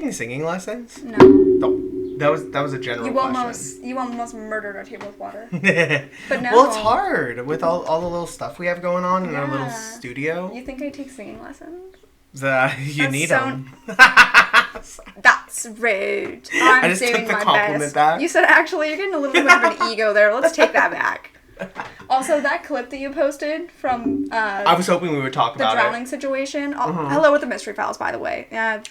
taking singing lessons? No. That was a general question. You almost murdered our table with water. But no. Well, it's hard with all the little stuff we have going on in our little studio. You think I take singing lessons? You need them. That's rude. I just took the compliment back. You said, actually, you're getting a little bit of an ego there. Let's take that back. Also, that clip that you posted from... I was hoping we would talk about the drowning situation. Hello with the mystery files, by the way.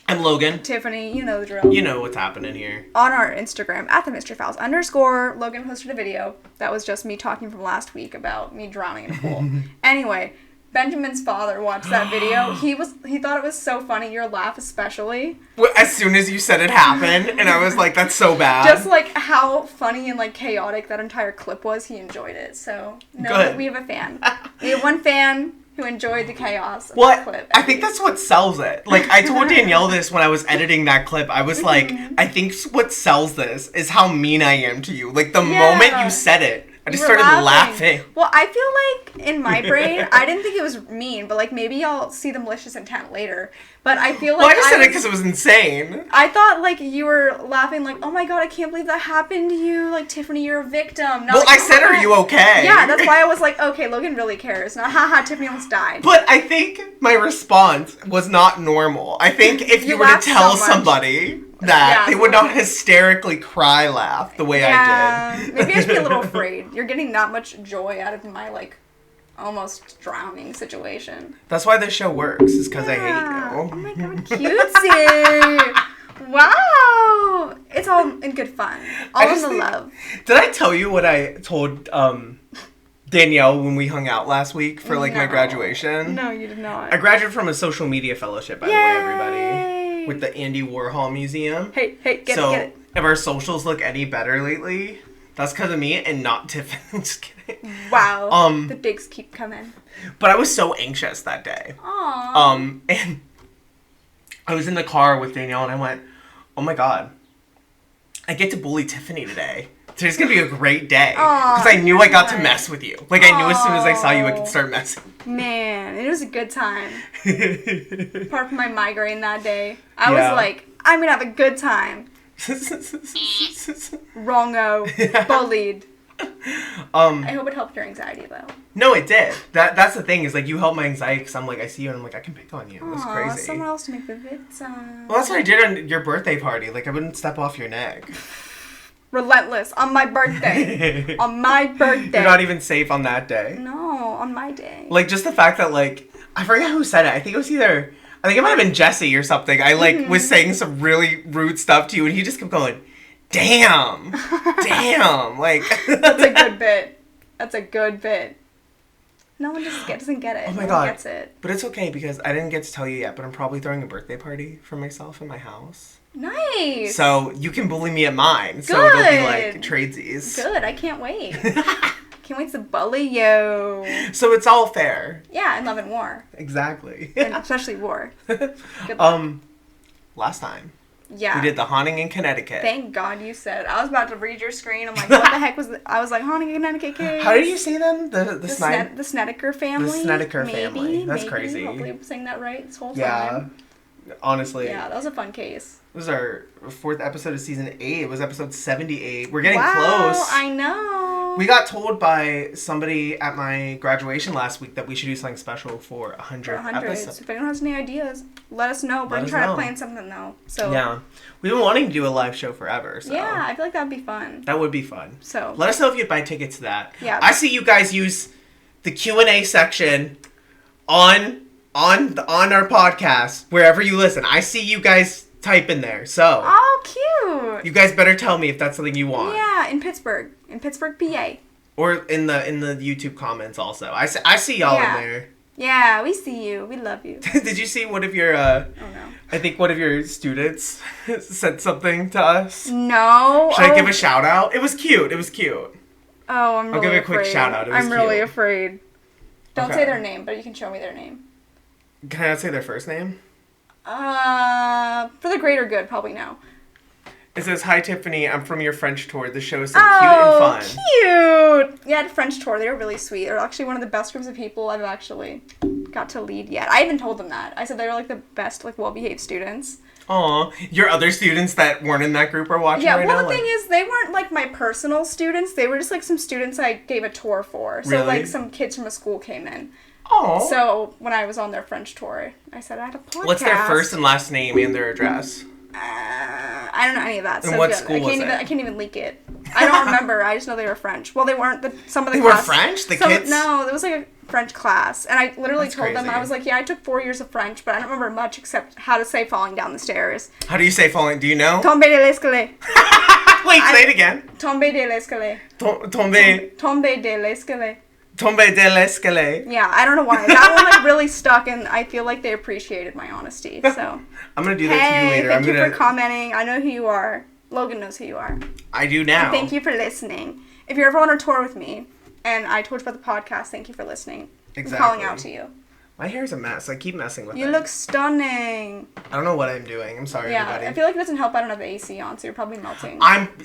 I'm Logan. Tiffany, you know the drill. You know what's happening here. On our Instagram, at the mystery files _ Logan posted a video. That was just me talking from last week about me drowning in a pool. Anyway... Benjamin's father watched that video. He thought it was so funny, your laugh especially. Well, as soon as you said it happened, and I was like, that's so bad. Just like how funny and like chaotic that entire clip was, he enjoyed it. So, no, we have a fan. We have one fan who enjoyed the chaos of the clip. I think that's what sells it. Like, I told Danielle this when I was editing that clip. I was like, I think what sells this is how mean I am to you. Like, the moment you said it, I just started laughing. Well, I feel like in my brain, I didn't think it was mean, but like maybe I'll see the malicious intent later. But I feel like I just said it because it was insane. I thought like you were laughing like, oh my god, I can't believe that happened to you. Like, Tiffany, you're a victim. Well, I said, are you okay? Yeah, that's why I was like, okay, Logan really cares. Not, haha, Tiffany almost died. But I think my response was not normal. I think if you were to tell somebody that, they would not hysterically cry laugh the way I did. Maybe I should be a little afraid. You're getting that much joy out of my, like, almost drowning situation. That's why this show works, is because I hate you. Oh my god, cutesy! Wow! It's all in good fun. All in the love. Did I tell you what I told Danielle when we hung out last week for, like, my graduation? No, you did not. I graduated from a social media fellowship, by the way, everybody. With the Andy Warhol Museum. Hey, get it. If our socials look any better lately, that's because of me and not Tiffany. I'm just kidding. Wow. The digs keep coming. But I was so anxious that day. Aww. And I was in the car with Danielle and I went, oh my god, I get to bully Tiffany today. Today's gonna be a great day. Because I knew I got to mess with you. Like, I knew as soon as I saw you, I could start messing. Man, it was a good time. Apart from my migraine that day, I was like, I'm gonna have a good time. Wrongo. Bullied. I hope it helped your anxiety, though. No, it did. That's the thing, is, like, you helped my anxiety, because I'm like, I see you, and I'm like, I can pick on you. That's crazy. Someone else to make the victim. Well, that's what I did on your birthday party. Like, I wouldn't step off your neck. Relentless. On my birthday. On my birthday. You're not even safe on that day. No, on my day. Like, just the fact that, like, I forget who said it. I think it might have been Jesse or something. I, like, was saying some really rude stuff to you, and he just kept going, damn. Damn. Like. That's a good bit. That's a good bit. No one just doesn't get it. Oh my god. Gets it. But it's okay, because I didn't get to tell you yet, but I'm probably throwing a birthday party for myself in my house. Nice. So you can bully me at mine. Good. So it'll be like tradesies. Good. I can't wait. Can't wait to bully you. So it's all fair. Yeah, in love and war. Exactly. And especially war. Good luck. Last time. Yeah. We did the Haunting in Connecticut. Thank God you said it. I was about to read your screen. I'm like, what the heck was I was like, Haunting in Connecticut case. How did you say them? The Snedeker family? The Snedeker family. That's crazy. Hopefully I'm saying that right this whole time. Yeah. Honestly. Yeah, that was a fun case. It was our 4th episode of season 8. It was episode 78. We're getting close. I know. We got told by somebody at my graduation last week that we should do something special for 100 episodes. So if anyone has any ideas, let us know. We're going to try to plan something, though. So yeah. We've been wanting to do a live show forever. So. Yeah, I feel like that would be fun. That would be fun. So let us know if you'd buy tickets to that. Yeah. I see you guys use the Q&A section on our podcast, wherever you listen. I see you guys type in there, so. Oh, cute. You guys better tell me if that's something you want. Yeah, in Pittsburgh, PA. Or in the YouTube comments also. I see y'all in there. Yeah, we see you. We love you. Did you see one of your, oh no. I think one of your students sent something to us? No. Should I give a shout out? It was cute. Oh, I'm really afraid. I'll give it a quick shout out. I'm really afraid. Don't say their name, but you can show me their name. Can I not say their first name? For the greater good, probably no. It says, "Hi Tiffany, I'm from your French tour. The show is so cute and fun." Cute! Yeah, the French tour, they were really sweet. They're actually one of the best groups of people I've actually got to lead yet. I even told them that. I said they were like the best, like well-behaved students. Aw, your other students that weren't in that group are watching right now? Yeah, well, the thing is, they weren't, like, my personal students. They were just, like, some students I gave a tour for. So, Really? like, some kids from a school came in. Oh. So, when I was on their French tour, I said I had a podcast. What's their first and last name and their address? I don't know any of that. And so what good. school was it? I can't even leak it. I don't remember. I just know they were French. Well, they weren't. Some of the They class, were French? The kids? No, it was like a French class. And I literally That's told them, crazy. I was like, yeah, I took 4 years of French, but I don't remember much except how to say falling down the stairs. How do you say falling? Do you know? Tomber de l'escalier. Wait, say it again. Tomber de l'escalier. Tomber Tomber de l'escalier. de l'escalier. Yeah, I don't know why. That one like really stuck, and I feel like they appreciated my honesty. So I'm gonna do that to you later. Thank you for commenting. I know who you are. Logan knows who you are. I do now. And thank you for listening. If you're ever on a tour with me, and I told you about the podcast, thank you for listening. Exactly. I'm calling out to you. My hair's a mess. I keep messing with it. You look stunning. I don't know what I'm doing. I'm sorry, Yeah, everybody. I feel like it doesn't help. I don't have the AC on, so you're probably melting.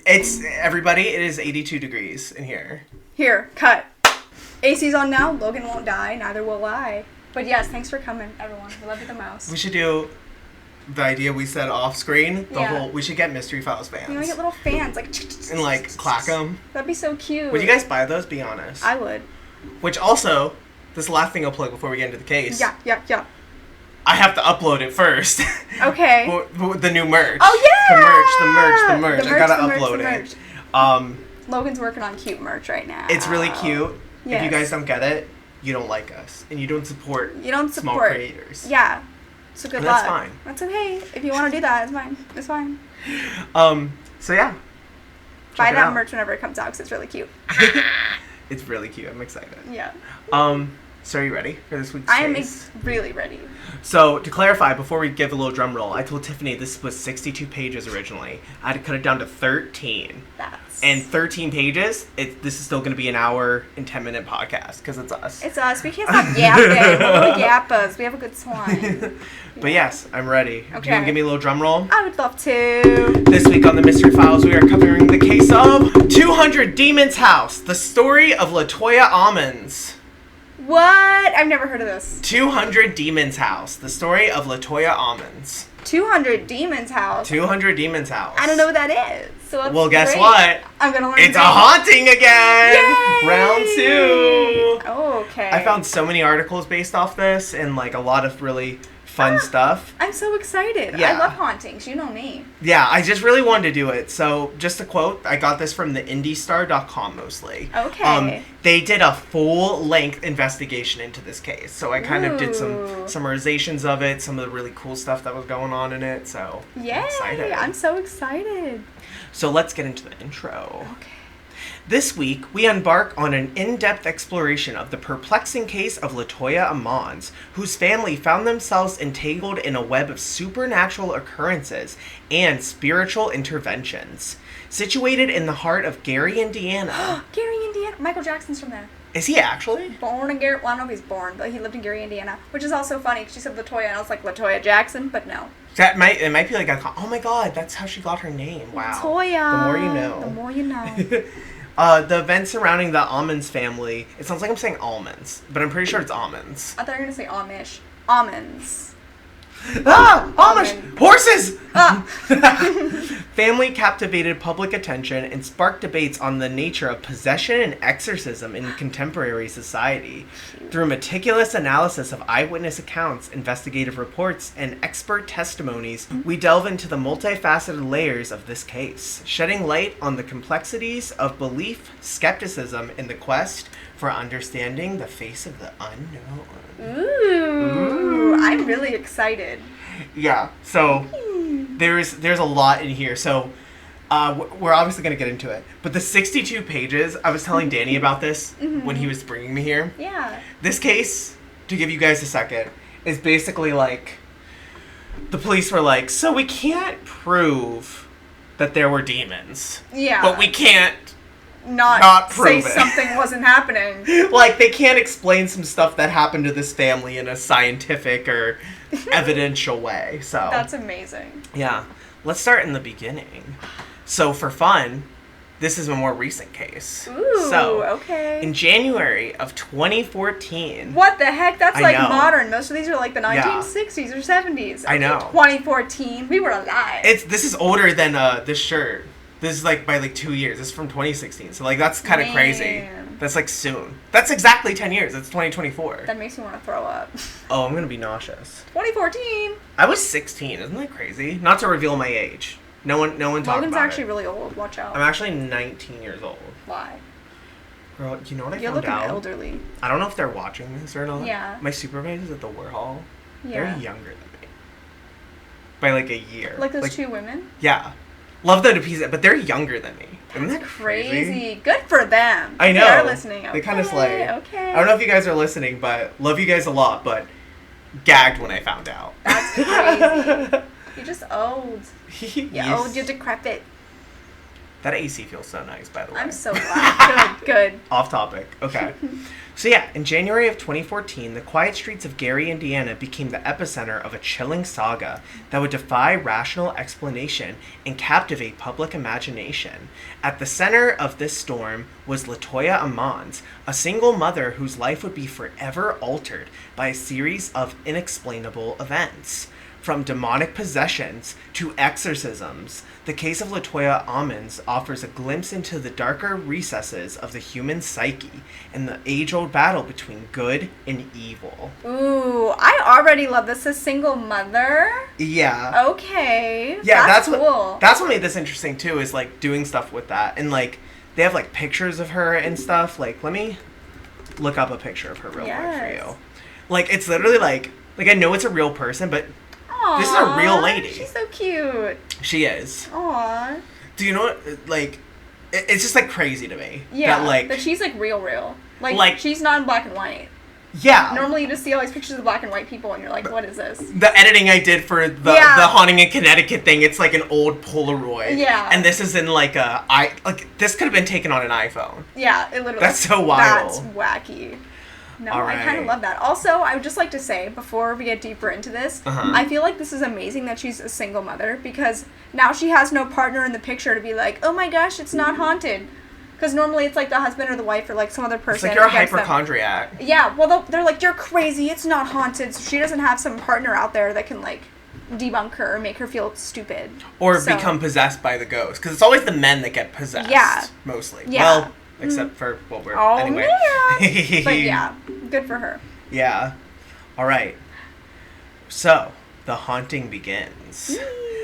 It's everybody. It is 82 degrees in here. Here, cut. AC's on now. Logan won't die. Neither will I. But yes, thanks for coming, everyone. We love you the most. We should do the idea we said off screen. Yeah. We should get Mystery Files fans. You know, get little fans like. And like clack them. That'd be so cute. Would you guys buy those? Be honest. I would. Which also, this last thing I'll plug before we get into the case. Yeah. I have to upload it first. Okay. The new merch. Oh yeah. The merch. I gotta upload it. Logan's working on cute merch right now. It's really cute. Yes. If you guys don't get it, you don't like us, and you don't support. Small creators. Yeah. So good And luck. that's fine. That's okay. If you want to do that, it's fine. It's fine. So yeah. Buy Check it that out. merch whenever it comes out because it's really cute. It's really cute. I'm excited. Yeah. So are you ready for this week's I am case? really ready. So, to clarify, before we give a little drum roll, I told Tiffany this was 62 pages originally. I had to cut it down to 13. And 13 pages, this is still going to be an hour and 10-minute podcast, because it's us. It's us. We can't stop yapping. We're little yappers. We have a good time. But yes, I'm ready. Okay. Do you want to give me a little drum roll? I would love to. This week on the Mystery Files, we are covering the case of 200 Demons House, the story of Latoya Ammons. What? I've never heard of this. 200 Demons House, the story of Latoya Ammons. 200 Demons House. 200 Demons House. I don't know what that is. So that's Well, guess great. what? I'm gonna learn. It's a great. haunting again! Yay! Round 2! Oh, okay. I found so many articles based off this and like a lot of really fun stuff. I'm so excited. Yeah. I love hauntings. You know me. Yeah, I just really wanted to do it. So, just a quote, I got this from the IndieStar.com mostly. Okay. They did a full-length investigation into this case. So, I kind of did some Ooh. summarizations of it, some of the really cool stuff that was going on in it. So, Yay! I'm excited. I'm so excited. So, let's get into the intro. Okay. This week, we embark on an in-depth exploration of the perplexing case of Latoya Ammons, whose family found themselves entangled in a web of supernatural occurrences and spiritual interventions. Situated in the heart of Gary, Indiana. Gary, Indiana. Michael Jackson's from there. Is he actually? Born in Gary. Well, I don't know if he's born, but he lived in Gary, Indiana, which is also funny because she said Latoya, and I was like Latoya Jackson, but no. It might be like oh my god, that's how she got her name. Wow. Latoya. The more you know. The more you know. The events surrounding the Ammons family, it sounds like I'm saying almonds, but I'm pretty sure it's almonds. I thought you were gonna say Amish. Almonds. Ah! Amish! Almond. Horses! Ah. Family captivated public attention and sparked debates on the nature of possession and exorcism in contemporary society. Through meticulous analysis of eyewitness accounts, investigative reports, and expert testimonies, we delve into the multifaceted layers of this case, shedding light on the complexities of belief, skepticism, and the quest for understanding the face of the unknown. Ooh. I'm really excited. Yeah, so there's a lot in here. So we're obviously going to get into it. But the 62 pages, I was telling Danny about this when he was bringing me here. Yeah. This case, to give you guys a second, is basically like the police were like, so we can't prove that there were demons. Yeah. But we can't not prove say it. something wasn't happening. Like, they can't explain some stuff that happened to this family in a scientific or evidential way. So That's amazing. yeah. Let's start in the beginning. So, for fun, this is a more recent case. Ooh, so, okay. In January of 2014. What the heck? That's I like know. modern. Most of these are like the 1960s or 70s. I know. 2014. We were alive. This is older than this shirt. This is like by like 2 years. This is from 2016. So like that's kind of crazy. That's like soon. That's exactly 10 years. It's 2024. That makes me want to throw up. Oh, I'm going to be nauseous. 2014. I was 16. Isn't that crazy? Not to reveal my age. No one talked about Logan's actually it. really old. Watch out. I'm actually 19 years old. Why? Girl, you know what I You're found looking out? elderly. I don't know if they're watching this or not. Yeah. My supervisors at the Warhol, Yeah. they're younger than me. By like a year. Like those two women? Yeah. Love them to pieces, but they're younger than me. Isn't that Crazy. Good for them. I know. They're listening. Okay. They kind of slay. Okay. I don't know if you guys are listening, but love you guys a lot, but gagged when I found out. That's crazy. You're just old. You're Yes. old. You're decrepit. That AC feels so nice, by the way. I'm so glad. Good. Off topic. Okay. So yeah, in January of 2014, the quiet streets of Gary, Indiana became the epicenter of a chilling saga that would defy rational explanation and captivate public imagination. At the center of this storm was Latoya Ammons, a single mother whose life would be forever altered by a series of inexplainable events. From demonic possessions to exorcisms, the case of Latoya Ammons offers a glimpse into the darker recesses of the human psyche and the age-old battle between good and evil. Ooh, I already love this. A single mother? Yeah. Okay. Yeah, that's cool. what made this interesting too, is like doing stuff with that. And like they have like pictures of her and stuff. Like let me look up a picture of her real quick for you. Like it's literally like I know it's a real person, but Aww, this is a real lady. She's so cute. She is. Aww. Do you know what, like, it's just, like, crazy to me. Yeah, that she's, like, real. Like, she's not in black and white. Yeah. Normally you just see all these pictures of black and white people and you're like, what is this? The editing I did for the Haunting in Connecticut thing, it's, like, an old Polaroid. Yeah. And this is in, like, this could have been taken on an iPhone. Yeah, it literally. That's so wild. That's wacky. No, All I kind right. of love that. Also, I would just like to say, before we get deeper into this, I feel like this is amazing that she's a single mother, because now she has no partner in the picture to be like, oh my gosh, it's not haunted. Because normally it's like the husband or the wife or like some other person. It's like you're a against them. hypochondriac. Yeah, well, they're like, you're crazy, it's not haunted. So she doesn't have some partner out there that can like debunk her or make her feel stupid. Or become possessed by the ghost. Because it's always the men that get possessed. Yeah. Mostly. Yeah. Well, except for what we're... Oh, anyway. man. But yeah, good for her. Yeah. All right. So, the haunting begins.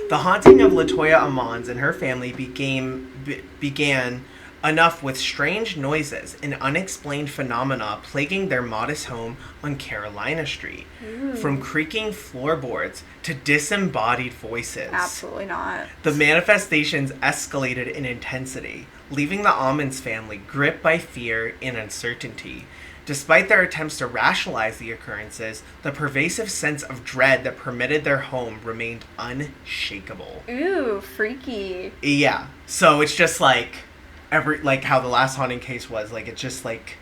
The haunting of Latoya Ammons and her family began enough with strange noises and unexplained phenomena plaguing their modest home on Carolina Street. From creaking floorboards to disembodied voices. Absolutely not. The manifestations escalated in intensity, leaving the Ammons family gripped by fear and uncertainty. Despite their attempts to rationalize the occurrences, the pervasive sense of dread that permeated their home remained unshakable. Ooh, freaky. Yeah. So it's just like how the last haunting case was, like it's just like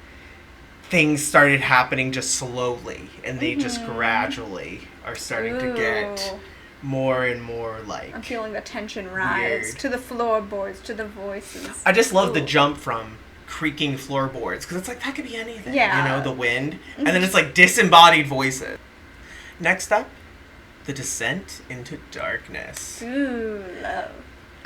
things started happening just slowly and they just gradually are starting to get more and more like... I'm feeling the tension rise weird. to the floorboards, to the voices. I just love the jump from creaking floorboards, because it's like that could be anything. Yeah. You know, the wind. And then it's like disembodied voices. Next up, the descent into darkness. Ooh, love.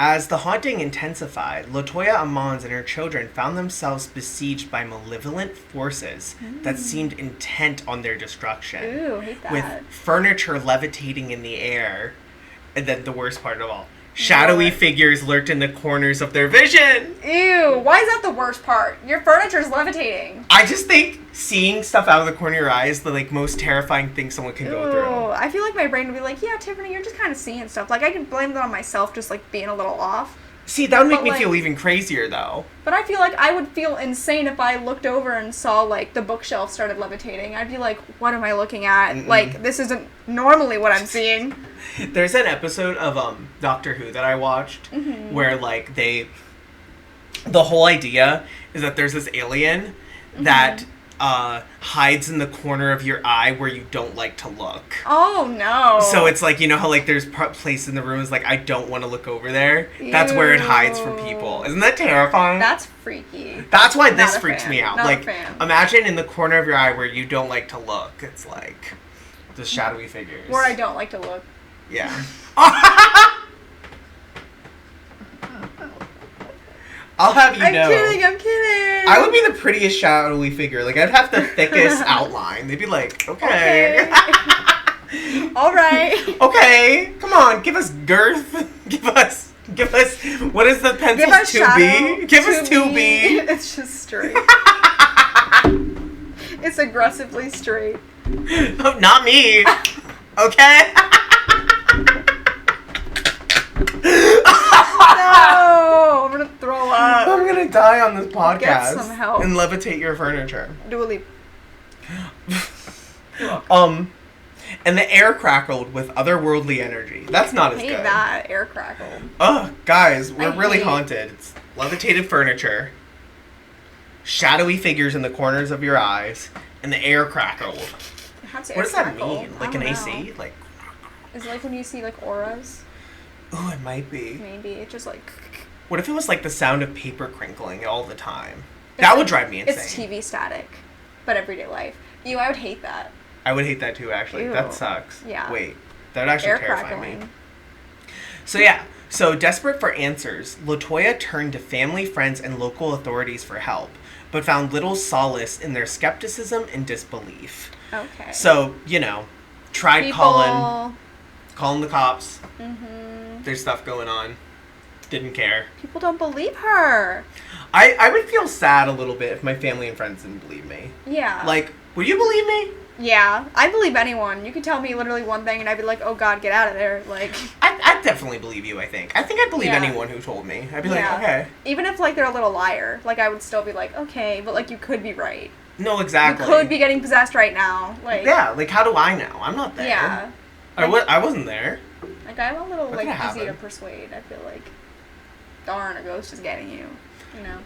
As the haunting intensified, Latoya Ammons and her children found themselves besieged by malevolent forces that seemed intent on their destruction. Ooh, hate that. With furniture levitating in the air. And then the worst part of all, shadowy figures lurked in the corners of their vision. Ew, why is that the worst part? Your furniture's levitating. I just think seeing stuff out of the corner of your eye is the like most terrifying thing someone can go through. I feel like my brain would be like, yeah, Tiffany, you're just kind of seeing stuff. Like, I can blame that on myself just, like, being a little off. See, that would make me like, feel even crazier, though. But I feel like I would feel insane if I looked over and saw, like, the bookshelf started levitating. I'd be like, what am I looking at? Like, this isn't normally what I'm seeing. There's an episode of Doctor Who that I watched where, like, the whole idea is that there's this alien that hides in the corner of your eye where you don't like to look. Oh, no. So it's like, you know how like there's place in the room is like, I don't want to look over there? That's where it hides from people. Isn't that terrifying? That's freaky. That's why this freaks me out. Not like, a fan. imagine in the corner of your eye where you don't like to look. It's like the shadowy figures. Where I don't like to look. Yeah. I'll have you know. I'm kidding. I would be the prettiest shadowy figure. Like, I'd have the thickest outline. They'd be like, okay. All right. Okay, come on, give us girth. Give us, what is the pencil? Give us 2B? Give us 2B. It's just straight. It's aggressively straight. Oh, not me. Okay? No, I'm gonna throw up. I'm gonna die on this podcast. Get some help. And levitate your furniture. Do a leap. And the air crackled with otherworldly energy. That's not as I hate good. that air crackled. Ugh, guys, we're really hate- haunted. It's levitated furniture, shadowy figures in the corners of your eyes, and the air crackled. How's What air does that crackle? mean? Like I an don't AC? know. Like, Is it like when you see like auras? oh, it might be. Maybe it just like. What if it was like the sound of paper crinkling all the time? That would drive me insane. It's TV static, but everyday life. I would hate that. I would hate that too, actually. Ew. That sucks. Yeah. Wait, that would actually Air terrify crackling. me. So yeah, so desperate for answers, Latoya turned to family, friends, and local authorities for help, but found little solace in their skepticism and disbelief. Okay. So, you know, tried calling the cops. Mm-hmm. There's stuff going on. Didn't care. People don't believe her. I would feel sad a little bit if my family and friends didn't believe me. Yeah. Like, would you believe me? Yeah, I believe anyone. You could tell me literally one thing and I'd be like, oh God, get out of there. Like, I'd definitely believe you, I think. I think I'd believe Yeah. anyone who told me. I'd be Yeah. like, okay. even if like they're a little liar, like I would still be like, okay, but like you could be right. No, exactly. You could be getting possessed right now. Like, Yeah, like how do I know? I'm not there. Yeah. I wasn't there. Like I'm a little What like could easy to happen? persuade. I feel like, darn, a ghost is getting you. You know.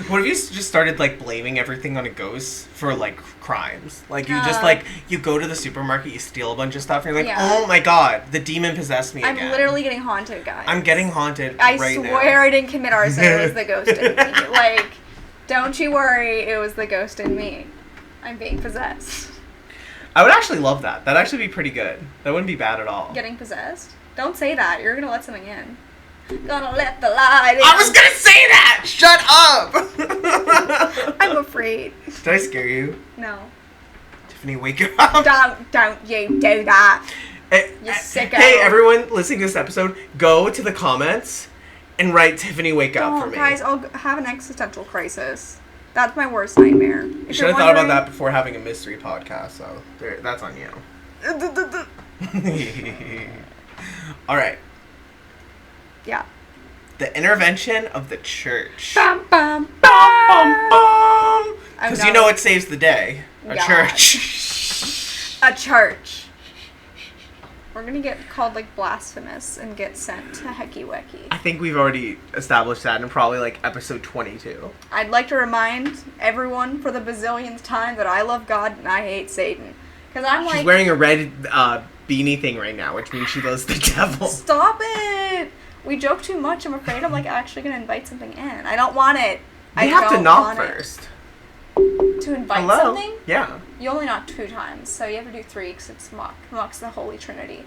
What if you just started like blaming everything on a ghost for like crimes? Like you just Uh. like you go to the supermarket, you steal a bunch of stuff, and you're like, Yeah. oh my god, the demon possessed me I'm again. literally getting haunted, guys. I'm getting haunted I right swear now. I didn't commit arson. It was the ghost in me. Like, don't you worry. It was the ghost in me. I'm being possessed. I would actually love that. That'd actually be pretty good. That wouldn't be bad at all. Getting possessed? Don't say that. You're gonna let something in. Gonna let the light in. I was gonna say that! Shut up! I'm afraid. Did I scare you? No. Tiffany, wake up. Don't you do that. Hey, You sicko. hey, everyone listening to this episode, go to the comments and write Tiffany, wake up for me. Guys, I'll have an existential crisis. That's my worst nightmare. You should have thought about that before having a mystery podcast, so that's on you. Alright. Yeah. The intervention of the church. Bum, bum, bum. Because you know what saves the day? A God. church. A church. We're gonna get called like blasphemous and get sent to Hecky Wecky. I think we've already established that in probably like episode 22. I'd like to remind everyone for the bazillionth time that I love God and I hate Satan. Because I'm She's like, wearing a red beanie thing right now, which means she loves the devil. stop it! We joke too much. I'm afraid I'm like actually gonna invite something in. I don't want it. I You have to don't knock want it. first. To invite Hello? something? Yeah. You only knock 2 times, so you have to do 3 because it's mocks the Holy Trinity.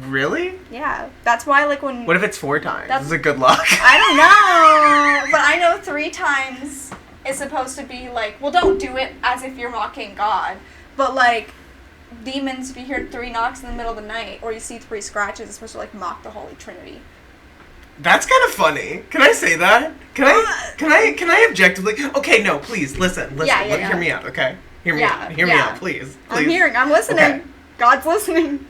Really? Yeah, that's why like when What if it's 4 times? That's- Is it good luck? I don't know, but I know 3 times is supposed to be like, well, don't do it as if you're mocking God, but like demons, if you hear 3 knocks in the middle of the night or you see 3 scratches, it's supposed to like mock the Holy Trinity. That's kind of funny. Can I say that? Can I objectively? Okay, no, please listen. Yeah, Hear me out, okay? Hear me Yeah, out. Hear me yeah. out, please. I'm listening. Okay. God's listening.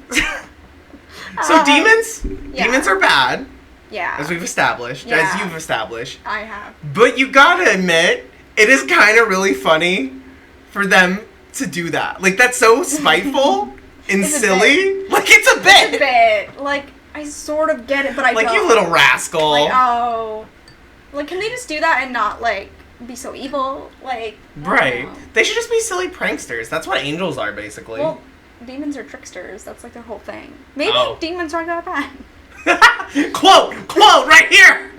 So demons yeah. demons are bad, Yeah. as we've established, Yeah. as you've established. I have. But you gotta admit, it is kind of really funny for them to do that. Like, that's so spiteful and It's a silly. Like, it's a It's a bit. bit. Like, I sort of get it, but I Like, don't. you little rascal. Like, oh. Like, can they just do that and not, like, be so evil. Like, right. They should just be silly pranksters. That's what angels are, basically. Well, demons are tricksters. That's like their whole thing. Maybe demons aren't that bad. Quote right here.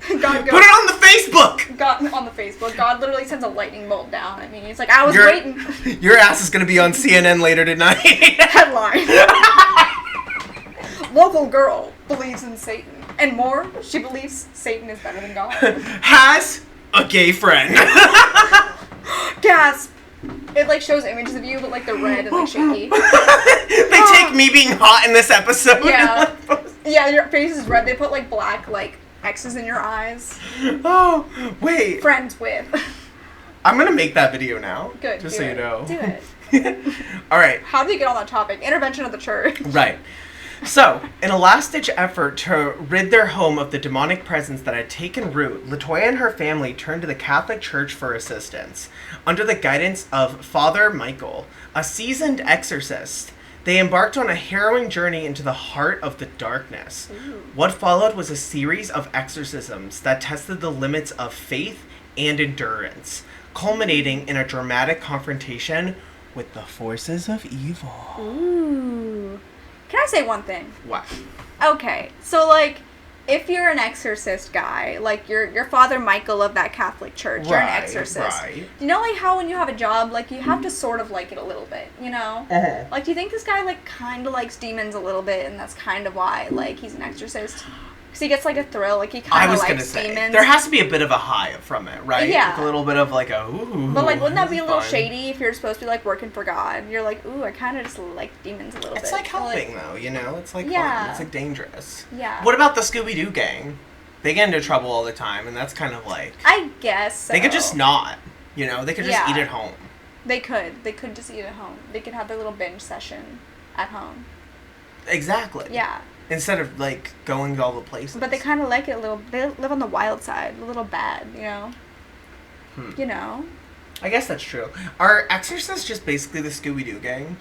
God goes, put it on the Facebook. God on the Facebook. God literally sends a lightning bolt down at me. He's like, I was waiting. Your ass is gonna be on CNN later tonight. Headline. Local girl believes in Satan. And more, she believes Satan is better than God. Has a gay friend. Gasp. It like shows images of you, but like they're red and like shaky. They take me being hot in this episode. Yeah. Yeah, your face is red. They put like black like X's in your eyes. Oh, wait. Friends with. I'm gonna make that video now. Good. Just so you know. Do it. All right. How do you get on that topic? Intervention of the church. Right. So, in a last-ditch effort to rid their home of the demonic presence that had taken root, Latoya and her family turned to the Catholic Church for assistance. Under the guidance of Father Michael, a seasoned exorcist, they embarked on a harrowing journey into the heart of the darkness. Ooh. What followed was a series of exorcisms that tested the limits of faith and endurance, culminating in a dramatic confrontation with the forces of evil. Ooh. Can I say one thing? What? Okay, so like, if you're an exorcist guy, like you're Father Michael of that Catholic church, you're an exorcist. Right. You know, like how when you have a job, like you have to sort of like it a little bit, you know? Uh-huh. Like, do you think this guy like kind of likes demons a little bit, and that's kind of why like he's an exorcist? Because he gets like a thrill, like he kind of likes demons. There has to be a bit of a high from it, right? Yeah. Like a little bit of like a ooh. But like, wouldn't that be a little shady if you're supposed to be like working for God? You're like, ooh, I kind of just like demons a little bit. It's like helping though, you know? It's like yeah. fun. It's like dangerous. Yeah. What about the Scooby-Doo gang? They get into trouble all the time, and that's kind of like... I guess so. They could just not, you know? They could just eat at home. They could. They could just eat at home. They could have their little binge session at home. Exactly. Yeah. Instead of, like, going to all the places. But they kind of like it a little... They live on the wild side. A little bad, you know? You know? I guess that's true. Are exorcists just basically the Scooby-Doo gang?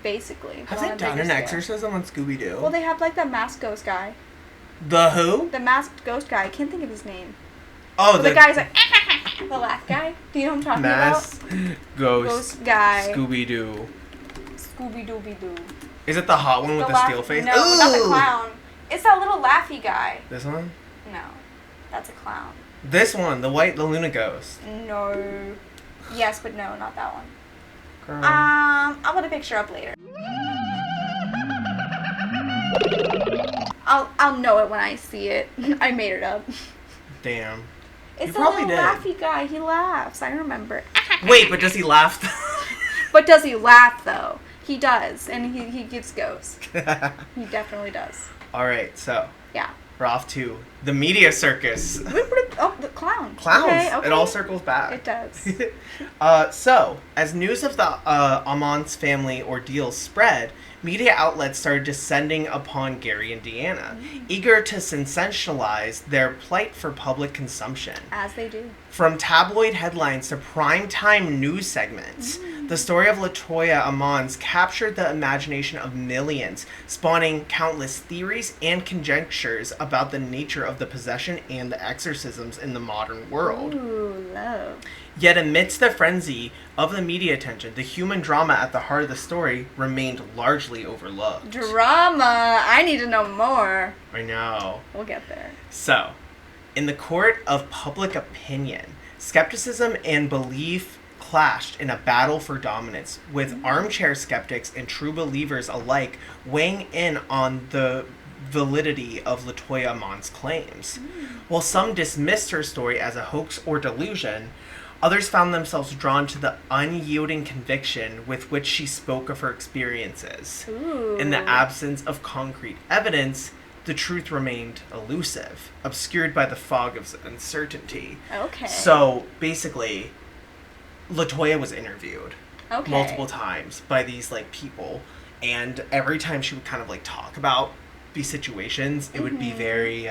Basically. Have they done an exorcism on Scooby-Doo? Well, they have, like, that masked ghost guy. The who? The masked ghost guy. I can't think of his name. Oh, the guy's like... the laugh guy. Do you know what I'm talking about? Ghost guy. Scooby-Doo. Scooby-Dooby-Doo. Is it the hot one with the steel face? No, not the clown. It's that little laughy guy. This one? No, that's a clown. This one, the Luna Ghost. No. Yes, but no, not that one. Girl. I'll put a picture up later. I'll know it when I see it. I made it up. Damn. It's the little laughy guy. He laughs. I remember. Wait, but does he laugh? But does he laugh though? He does, and he gives ghosts. He definitely does. All right, so yeah, we're off to the media circus. Oh, the clown. Clowns. Okay. It all circles back. It does. So, as news of the Ammons family ordeal spread, media outlets started descending upon Gary and Deanna, eager to sensationalize their plight for public consumption. As they do. From tabloid headlines to primetime news segments, the story of Latoya Ammons captured the imagination of millions, spawning countless theories and conjectures about the nature of the possession and the exorcisms in the modern world. Ooh, love. Yet amidst the frenzy of the media attention, the human drama at the heart of the story remained largely overlooked. Drama! I need to know more. I know. We'll get there. So, in the court of public opinion, skepticism and belief clashed in a battle for dominance, with armchair skeptics and true believers alike weighing in on the validity of Latoya Ammons' claims. While some dismissed her story as a hoax or delusion, others found themselves drawn to the unyielding conviction with which she spoke of her experiences. Ooh. In the absence of concrete evidence, the truth remained elusive, obscured by the fog of uncertainty. Okay. So, basically, Latoya was interviewed multiple times by these, like, people, and every time she would kind of, like, talk about these situations, it would be very,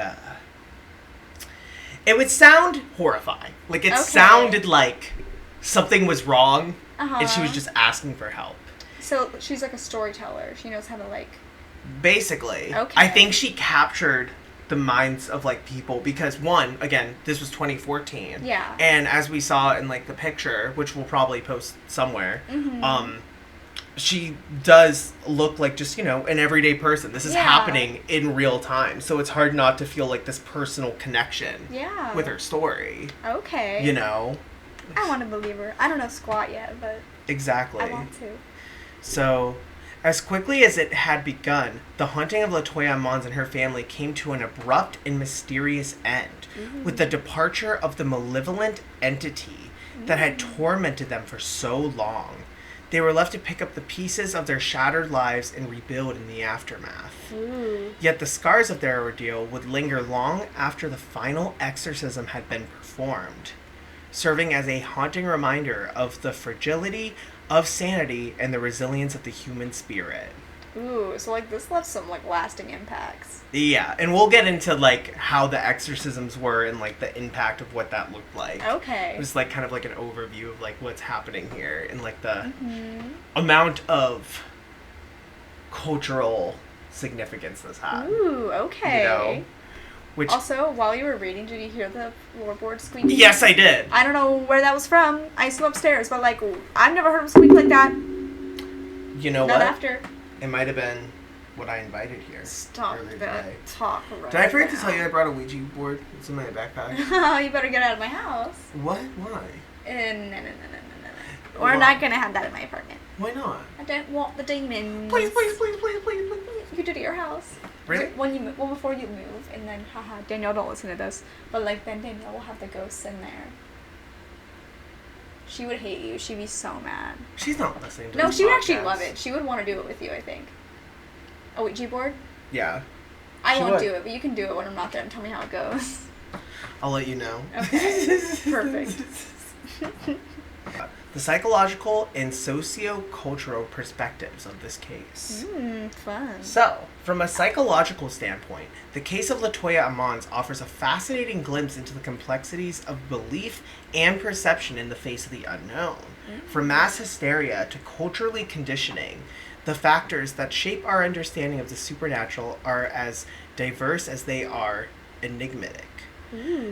it would sound horrifying. Like, it sounded like something was wrong, and she was just asking for help. So, she's like a storyteller. She knows how to, like... Basically. Okay. I think she captured the minds of, like, people. Because, one, again, this was 2014. Yeah. And as we saw in, like, the picture, which we'll probably post somewhere, she does look like just, you know, an everyday person. This is happening in real time. So it's hard not to feel, like, this personal connection with her story. Okay. You know? I want to believe her. I don't know squat yet, but... Exactly. I want to. So... As quickly as it had begun, the haunting of Latoya Ammons and her family came to an abrupt and mysterious end, with the departure of the malevolent entity that had tormented them for so long. They were left to pick up the pieces of their shattered lives and rebuild in the aftermath. Yet the scars of their ordeal would linger long after the final exorcism had been performed, serving as a haunting reminder of the fragility of sanity and the resilience of the human spirit. Ooh, so, like, this left some, like, lasting impacts. Yeah, and we'll get into, like, how the exorcisms were and, like, the impact of what that looked like. Okay. It was, like, kind of like an overview of, like, what's happening here and, like, the amount of cultural significance this had. Ooh, okay. You know? Which, also, while you were reading, did you hear the floorboard squeaking? Yes, I did. I don't know where that was from. I slept upstairs, but, like, I've never heard him squeak like that. You know what? Not after. It might have been what I invited here. Stop earlier that today. talk right Did I forget to now. tell you I brought a Ouija board? It's in my backpack. You better get out of my house. What? Why? No. We're not gonna have that in my apartment. Why not? I don't want the demons. Please. You do it at your house. Really? When you move, well, before you move, and then, haha, Danielle, don't listen to this, but, like, then Danielle will have the ghosts in there. She would hate you. She'd be so mad. She's not listening to No, this she would podcast. actually love it. She would want to do it with you, I think. A Ouija board? Yeah. I She won't would. do it, but you can do it when I'm not there and tell me how it goes. I'll let you know. Okay. Perfect. The psychological and socio-cultural perspectives of this case. Fun. So, from a psychological standpoint, the case of Latoya Ammons offers a fascinating glimpse into the complexities of belief and perception in the face of the unknown. From mass hysteria to culturally conditioning, the factors that shape our understanding of the supernatural are as diverse as they are enigmatic.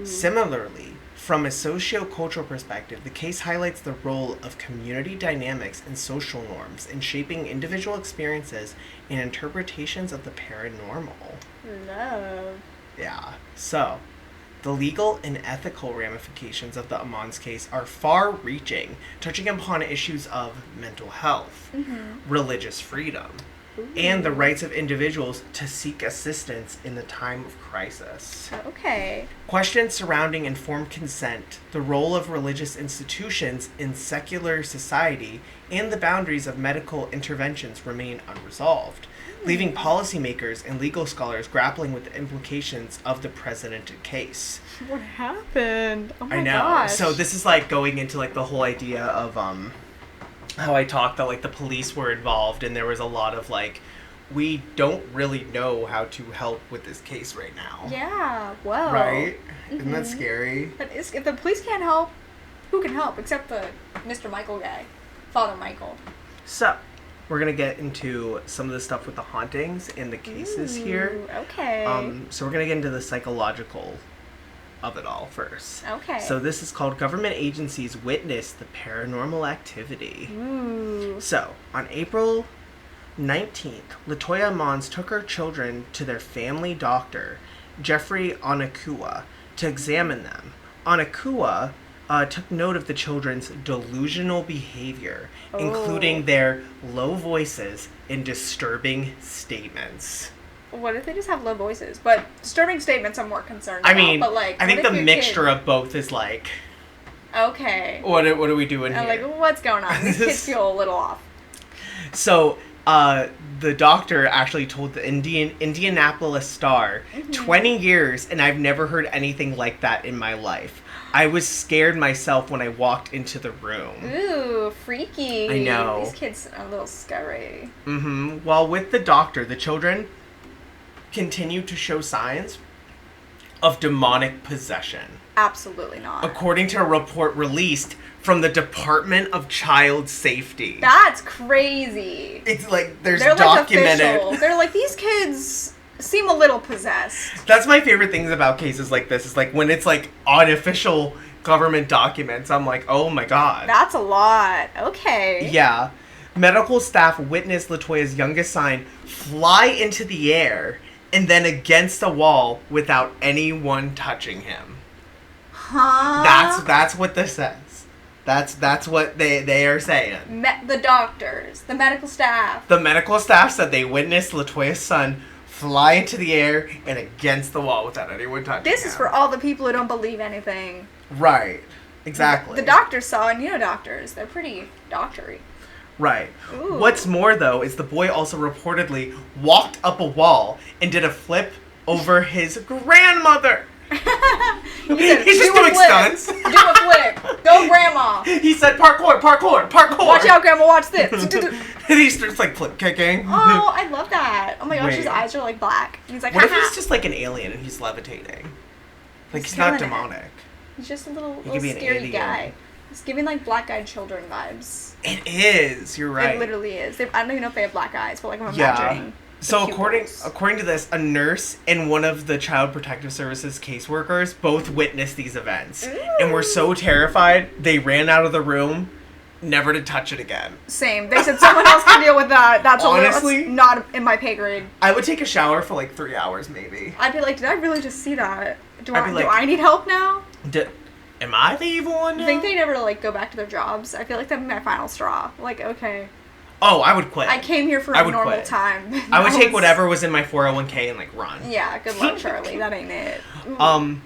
Similarly, from a socio-cultural perspective, the case highlights the role of community dynamics and social norms in shaping individual experiences and interpretations of the paranormal. Love. Yeah. So, the legal and ethical ramifications of the Ammons case are far-reaching, touching upon issues of mental health, religious freedom, and the rights of individuals to seek assistance in the time of crisis. Okay. Questions surrounding informed consent, the role of religious institutions in secular society, and the boundaries of medical interventions remain unresolved, leaving policymakers and legal scholars grappling with the implications of the present case. What happened? Oh my I know. gosh. So this is like going into like the whole idea of how I talked that like the police were involved and there was a lot of like we don't really know how to help with this case right now. Yeah, well. Right? Isn't that scary? That is, if the police can't help, who can help except the Mr. Michael guy, Father Michael. So, we're going to get into some of the stuff with the hauntings and the cases here. Okay. So we're going to get into the psychological of it all first. Okay. So this is called Government Agencies Witness the Paranormal Activity. Ooh. So, on April 19th, Latoya Ammons took her children to their family doctor, Jeffrey Onakua, to examine them. Onakua took note of the children's delusional behavior, including their low voices and disturbing statements. What if they just have low voices? But disturbing statements I'm more concerned I about. mean, but like, I think what the if your mixture kid... of both is like, Okay. what are we doing here? I'm like, what's going on? These kids feel a little off. So, the doctor actually told the Indianapolis Star, 20 years, and I've never heard anything like that in my life. I was scared myself when I walked into the room. Ooh, freaky. I know. These kids are a little scary. While with the doctor, the children continued to show signs of demonic possession. Absolutely not. According to a report released from the Department of Child Safety. That's crazy. It's like, they're Like documented. official. They're like, these kids seem a little possessed. That's my favorite things about cases like this, is like when it's like unofficial government documents. I'm like, oh my god. That's a lot. Okay. Yeah. Medical staff witnessed Latoya's youngest son fly into the air and then against a wall without anyone touching him. Huh? That's what this says. That's what they are saying. The doctors, the medical staff. The medical staff said they witnessed Latoya's son fly into the air and against the wall without anyone touching him. This is for all the people who don't believe anything. Right. Exactly. The doctors saw, and you know doctors. They're pretty doctory. Right. Ooh. What's more, though, is the boy also reportedly walked up a wall and did a flip over his grandmother. He's just doing stunts. Do a flip. Go, grandma. He said parkour, parkour, parkour. Watch out, grandma. Watch this. And he starts like flip kicking. Oh, I love that. Oh my gosh, Wait. his eyes are like black. And he's like, what if haha. he's just like an alien and he's levitating? Like he's killing not it. demonic. He's just a little could be an scary alien. guy. He's giving like black-eyed children vibes. It is. You're right. It literally is. I don't even know if they have black eyes, but like I'm Yeah. imagining. So the according pupils. to this, a nurse and one of the Child Protective Services caseworkers both witnessed these events and were so terrified they ran out of the room, never to touch it again. Same. They said someone else can deal with that. That's Honestly, that's not in my pay grade. I would take a shower for like 3 hours maybe. I'd be like, did I really just see that? Do I'd be like- I need help now? Am I the evil one now? I think they never like go back to their jobs. I feel like that'd be my final straw. Like, okay, Oh, I would quit. I came here for I a would normal quit. time. I would Now take it's- whatever was in my 401k and like run. Yeah, good luck, Charlie. That ain't it. Ooh.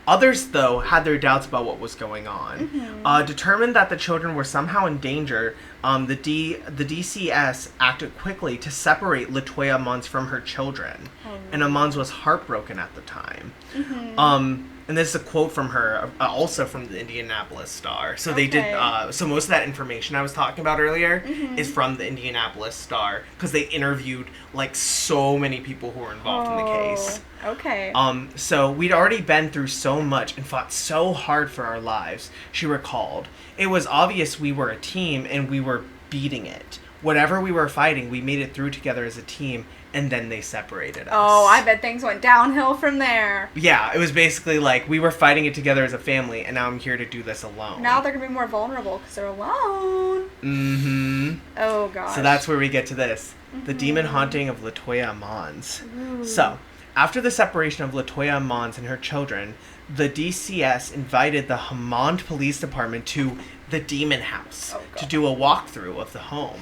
Others, though, had their doubts about what was going on. Mm-hmm. Determined that the children were somehow in danger, the DCS acted quickly to separate Latoya Ammons from her children. Oh, And Ammons was heartbroken at the time. Mm-hmm. And this is a quote from her, also from the Indianapolis Star. So they did. Okay. So most of that information I was talking about earlier Mm-hmm. is from the Indianapolis Star, because they interviewed like so many people who were involved in the case. Okay. So we'd already been through so much and fought so hard for our lives, she recalled. It was obvious we were a team and we were beating it. Whatever we were fighting, we made it through together as a team, and then they separated us. Oh, I bet things went downhill from there. Yeah, it was basically like we were fighting it together as a family, and now I'm here to do this alone. Now they're gonna be more vulnerable because they're alone. Mm-hmm. Oh gosh. So that's where we get to this. The demon haunting of Latoya Ammons. Ooh. So, after the separation of Latoya Ammons and her children, the DCS invited the Hammond Police Department to the Demon House to do a walkthrough of the home.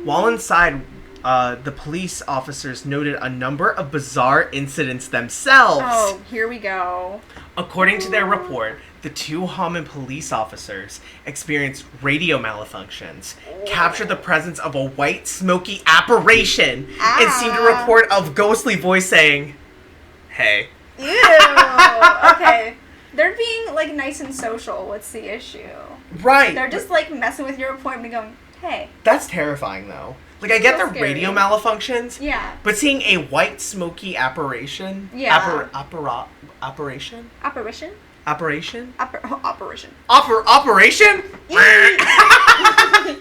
While inside, the police officers noted a number of bizarre incidents themselves. Oh, here we go. According to their report, the two Hammond police officers experienced radio malfunctions, captured the presence of a white smoky apparition, and seemed to report a ghostly voice saying, "Hey." Ew. Okay. They're being like nice and social. What's the issue? Right. They're just like messing with your appointment and going, hey. That's terrifying, though. Like, I get So the scary. radio malfunctions, Yeah. but seeing a white smoky apparition... Yeah. Apparition? Apparition? Apparition? Operation. Operation? I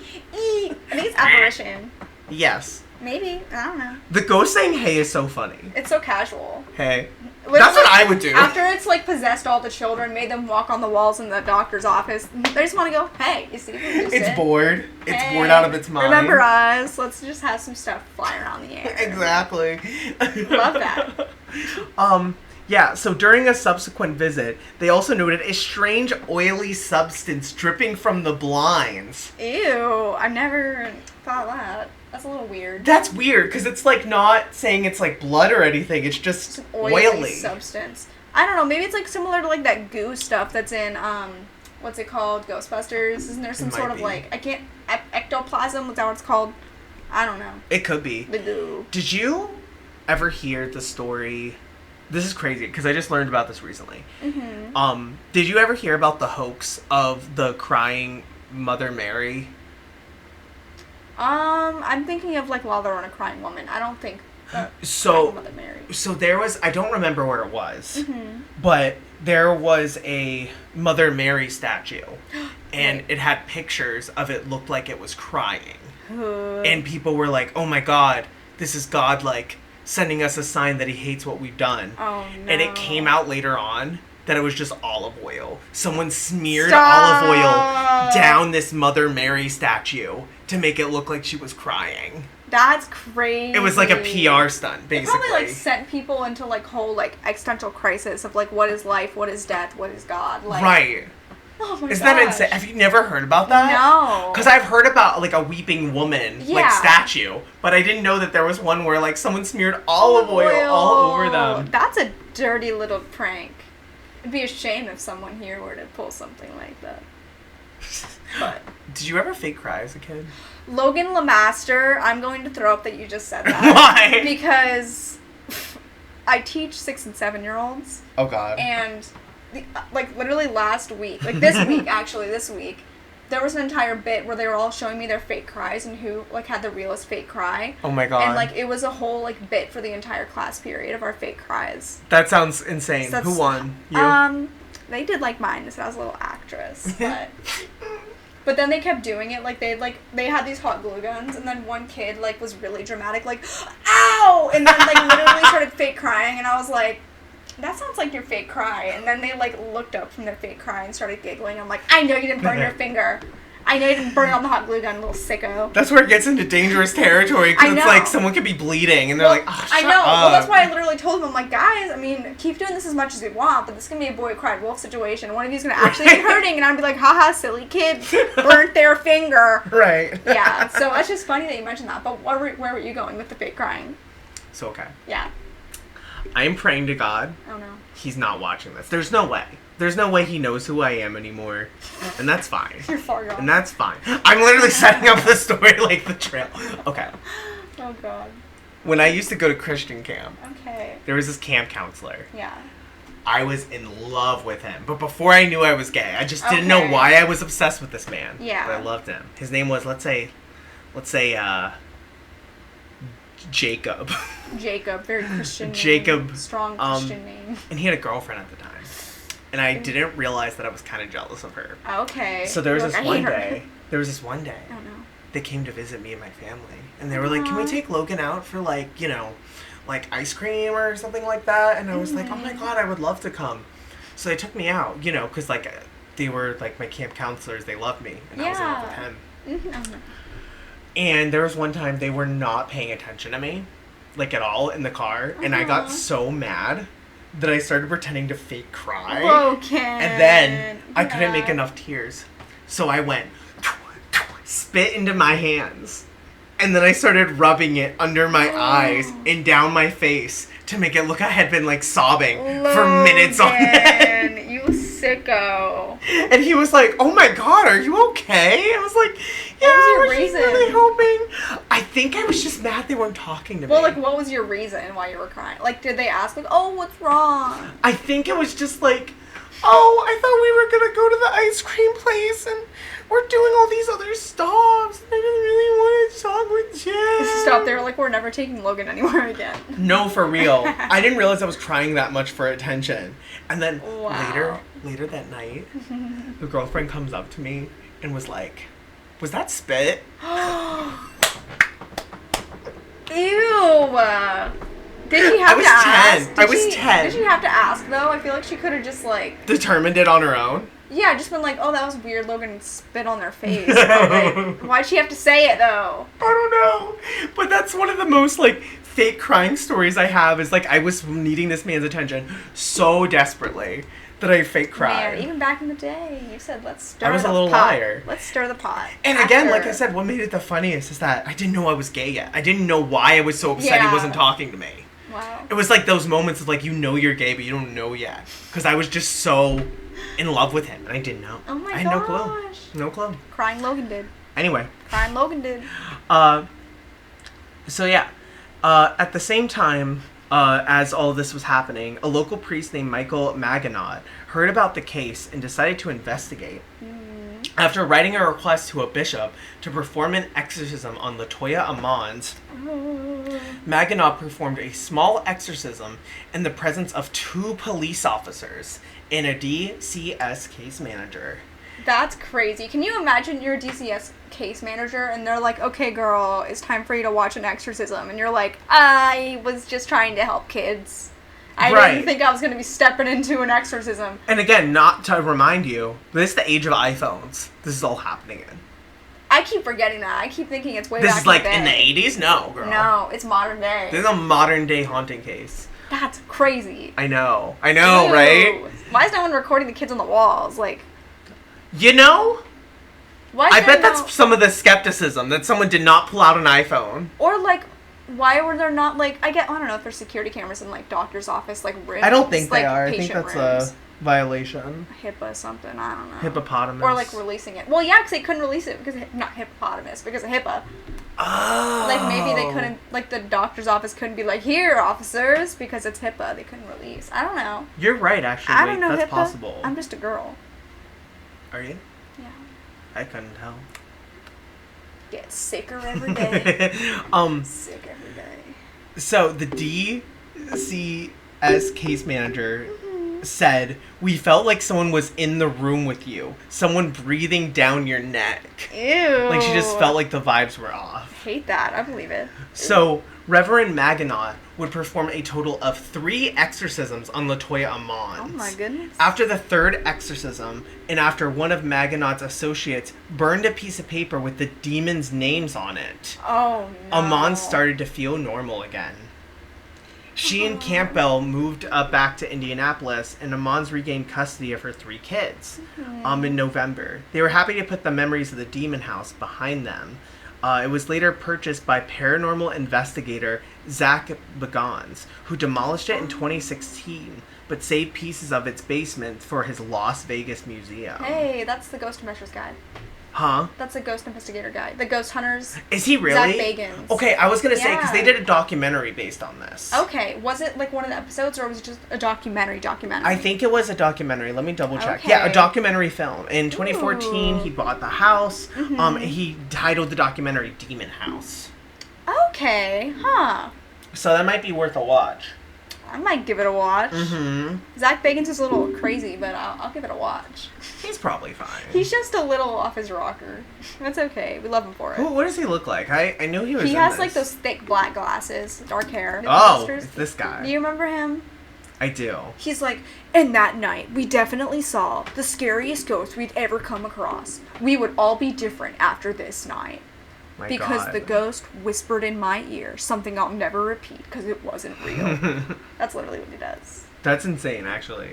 think it's apparition. Yes. Maybe. I don't know. The ghost saying hey is so funny. It's so casual. Hey. Literally, That's what I would do. After it's like possessed all the children, made them walk on the walls in the doctor's office, they just want to go, hey, you see if we can just It's sit? bored. It's Hey, bored out of its mind. Remember us. Let's just have some stuff fly around the air. Exactly. Love that. Yeah, so during a subsequent visit, they also noted a strange oily substance dripping from the blinds. Ew. I've never thought of that. That's a little weird. That's weird, because it's like not saying it's like blood or anything, it's just It's an oily. substance. I don't know, maybe it's like similar to like that goo stuff that's in what's it called? Ghostbusters? Isn't there some It sort might of be. like ectoplasm? Is that what it's called? I don't know. It could be. The goo. Did you ever hear the story? This is crazy, because I just learned about this recently. Mm-hmm. Did you ever hear about the hoax of the crying Mother Mary? I'm thinking of like While They're on a Crying Woman. I don't think So, Mother Mary. so there was, I don't remember where it was, Mm-hmm. but there was a Mother Mary statue, and it had pictures of it looked like it was crying. And people were like, oh my god, this is God, like, sending us a sign that he hates what we've done. Oh, no. And it came out later on that it was just olive oil. Someone smeared Stop. olive oil down this Mother Mary statue to make it look like she was crying. That's crazy. It was like a PR stunt, basically. It probably, like, sent people into, like, whole, like, existential crisis of, like, what is life, what is death, what is God? Like, right. Oh my Isn't gosh. that insane? Have you never heard about that? No. Because I've heard about, like, a weeping woman, like, Yeah. statue. But I didn't know that there was one where, like, someone smeared olive oil all over them. That's a dirty little prank. It'd be a shame if someone here were to pull something like that. But Did you ever fake cry as a kid? Logan LaMaster, I'm going to throw up that you just said that. Why? Because I teach 6 and 7-year-olds. Oh, God. And, literally last week, this week, there was an entire bit where they were all showing me their fake cries and who, like, had the realest fake cry. Oh, my God. And, like, it was a whole, like, bit for the entire class period of our fake cries. That sounds insane. So Who won? You? They did like mine, so I was a little actress, but then they kept doing it, like, they had these hot glue guns, and then one kid, like, was really dramatic, like, ow! And then, like, literally started fake crying, and I was like, that sounds like your fake cry. And then they, like, looked up from their fake cry and started giggling. I'm like, I know you didn't burn your finger. I know you didn't burn it on the hot glue gun, little sicko. That's where it gets into dangerous territory, because it's like someone could be bleeding, and they're like, oh, shut I know. up. Well, that's why I literally told them, I'm like, guys, I mean, keep doing this as much as you want, but this is going to be a boy cried wolf situation. One of you's going to actually be hurting, and I'd be like, haha, silly kid, burnt their finger. Right. Yeah, so it's just funny that you mentioned that, but where were you going with the fake crying? So, okay. Yeah. I am praying to God. Oh, no. He's not watching this. There's no way. There's no way he knows who I am anymore. And that's fine. You're far gone. And that's fine. I'm literally setting up the story like the trail. Okay. Oh, God. When I used to go to Christian camp, Okay. there was this camp counselor. Yeah. I was in love with him. But before I knew I was gay, I just didn't know why I was obsessed with this man. Yeah. But I loved him. His name was, let's say, Jacob. Jacob, very Christian name. Jacob. Strong Christian name. And he had a girlfriend at the time. And I didn't realize that I was kind of jealous of her. Okay. So there was Look, this I one hate her. day. There was this one day. Oh, no. They came to visit me and my family. And they were like, can we take Logan out for, like, you know, like ice cream or something like that? And I was like, oh my God, I would love to come. So they took me out, you know, because, like, they were, like, my camp counselors. They loved me. And I was in love with him. Mm-hmm. And there was one time they were not paying attention to me, like, at all in the car. And I got so mad that I started pretending to fake cry. Broken. And then I couldn't make enough tears. So I went, spit into my hands. And then I started rubbing it under my eyes and down my face to make it look I had been, like, sobbing for minutes on end. You sicko. And he was like, oh my God, are you okay? I was like, yeah, what was your I was reason? really hoping. I think I was just mad they weren't talking to me. Well, like, what was your reason why you were crying? Like, did they ask, like, oh, what's wrong? I think it was just like, oh, I thought we were going to go to the ice cream place and we're doing all these other stops. I didn't really want to talk with Jen. Stop, they were like, we're never taking Logan anywhere again. No, for real. I didn't realize I was crying that much for attention. And then later that night, the girlfriend comes up to me and was like, was that spit? Ew. Did she have to ask? I was 10. Did she have to ask, though? I feel like she could have just, like... Determined it on her own? Yeah, just been like, oh, that was weird. Logan spit on their face. But, like, why'd she have to say it, though? I don't know. But that's one of the most, like, fake crying stories I have is, like, I was needing this man's attention so desperately that I fake cried. Man, even back in the day, you said, let's stir the pot. I was a little liar. Let's stir the pot. And again, like I said, what made it the funniest is that I didn't know I was gay yet. I didn't know why I was so upset he wasn't talking to me. Wow. It was like those moments of, like, you know you're gay, but you don't know yet. Because I was just so in love with him, and I didn't know. Oh my gosh. I had no clue. No clue. Crying Logan did. Anyway. Crying Logan did. So yeah. At the same time as all this was happening, a local priest named Michael Maginot heard about the case and decided to investigate. After writing a request to a bishop to perform an exorcism on Latoya Ammons, Maginot performed a small exorcism in the presence of 2 police officers and a DCS case manager. That's crazy. Can you imagine you're a DCS case manager and they're like, okay, girl, it's time for you to watch an exorcism. And you're like, I was just trying to help kids. I didn't think I was going to be stepping into an exorcism. And again, not to remind you, this is the age of iPhones. This is all happening in. I keep forgetting that. I keep thinking it's way this back is like in the in the 80s? No, girl. No, it's modern day. This is a modern day haunting case. That's crazy. I know, Ew. right? Why is no one recording the kids on the walls? Like, you know, why? I bet that's some of the skepticism that someone did not pull out an iPhone. Or like, why were there not like? I don't know if there's security cameras in like doctor's office like rooms. I don't think like, they are. I think patient that's rooms. a violation. HIPAA something. I don't know. Hippopotamus. Or like releasing it. Well, yeah, because they couldn't release it because not hippopotamus because of HIPAA. Oh. Like maybe they couldn't. Like the doctor's office couldn't be like, here, officers, because it's HIPAA. They couldn't release. I don't know. You're right, actually. I don't know That's HIPAA. possible. I'm just a girl. Are you? Yeah. I couldn't tell. Get sicker every day. Sick every day. So the DCS case manager said, we felt like someone was in the room with you. Someone breathing down your neck. Ew. Like she just felt like the vibes were off. Hate that. I believe it. So Reverend Maginot would perform a total of 3 exorcisms on Latoya Ammons. Oh my goodness. After the 3rd exorcism, and after one of Maginot's associates burned a piece of paper with the demon's names on it, Oh no. Ammons started to feel normal again. She and Campbell moved back to Indianapolis, and Ammons regained custody of her 3 kids in November. They were happy to put the memories of the demon house behind them. It was later purchased by paranormal investigator Zach Bagans, who demolished it in 2016, but saved pieces of its basement for his Las Vegas museum. Hey, that's the Ghost Investors Guide. Huh? That's the Ghost Investigator Guide. The Ghost Hunters. Is he really? Zach Bagans. Okay, I was going to say, because they Yeah. did a documentary based on this. Okay, was it like one of the episodes or was it just a documentary? I think it was a documentary. Let me double check. Okay. Yeah, a documentary film. In 2014, Ooh. he bought the house. He titled the documentary Demon House. Okay, huh. So that might be worth a watch. I might give it a watch. Mm-hmm. Zach Bagans is a little crazy, but I'll give it a watch. He's probably fine. He's just a little off his rocker. That's okay. We love him for it. What does he look like? I knew he was He in has this. like those thick black glasses, dark hair. Oh, Mythbusters. it's this guy. Do you remember him? I do. He's like, and that night, we definitely saw the scariest ghost we'd ever come across. We would all be different after this night. My Because God. the ghost whispered in my ear something I'll never repeat because it wasn't real. That's literally what he does. That's insane, actually.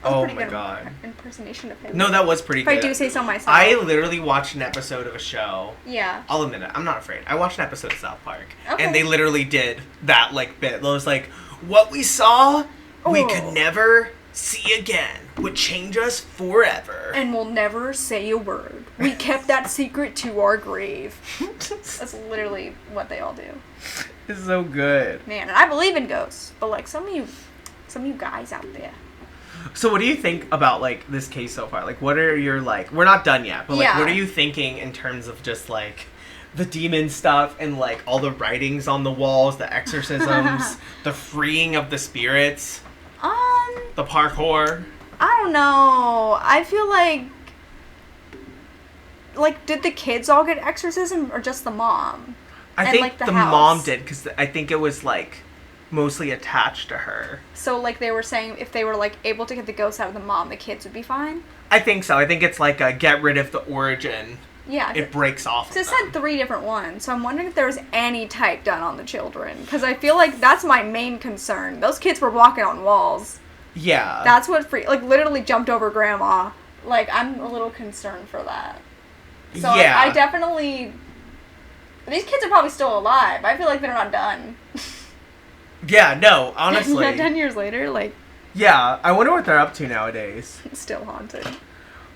That was Oh a pretty my good God. impersonation of him. No, that was pretty If good. I do say so myself. I literally watched an episode of a show. Yeah. I'll admit it. I'm not afraid. I watched an episode of South Park. Okay. And they literally did that, like, bit. It was like, what we saw, we Oh. could never see again. Would change us forever. And we'll never say a word. We kept that secret to our grave. That's literally what they all do. It's so good. Man, and I believe in ghosts, but like some of you guys out there. So what do you think about, like, this case so far? Like, what are your, like, we're not done yet, but, like, Yeah. what are you thinking in terms of just, like, the demon stuff and, like, all the writings on the walls, the exorcisms, the freeing of the spirits, the parkour? I don't know. I feel like, did the kids all get exorcism or just the mom? I And, think like, the the house. mom did, because I think it was, like, mostly attached to her. So, like, they were saying if they were, like, able to get the ghosts out of the mom, the kids would be fine? I think so. I think it's like a get rid of the origin. Yeah. It breaks off So of it them. said 3 different ones, so I'm wondering if there was any type done on the children. Because I feel like that's my main concern. Those kids were walking on walls. Yeah. That's what literally jumped over grandma. Like, I'm a little concerned for that. So like, Yeah. I definitely... These kids are probably still alive. I feel like they're not done. Yeah, no, honestly. 10 years later, like, Yeah, I wonder what they're up to nowadays. still haunted.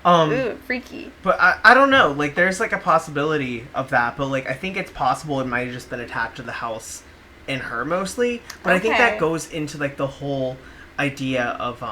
Um, Ooh, freaky. But I don't know. Like, there's, like, a possibility of that. But, like, I think it's possible it might have just been attached to the house and her mostly. But I think Okay. that goes into, like, the whole idea of,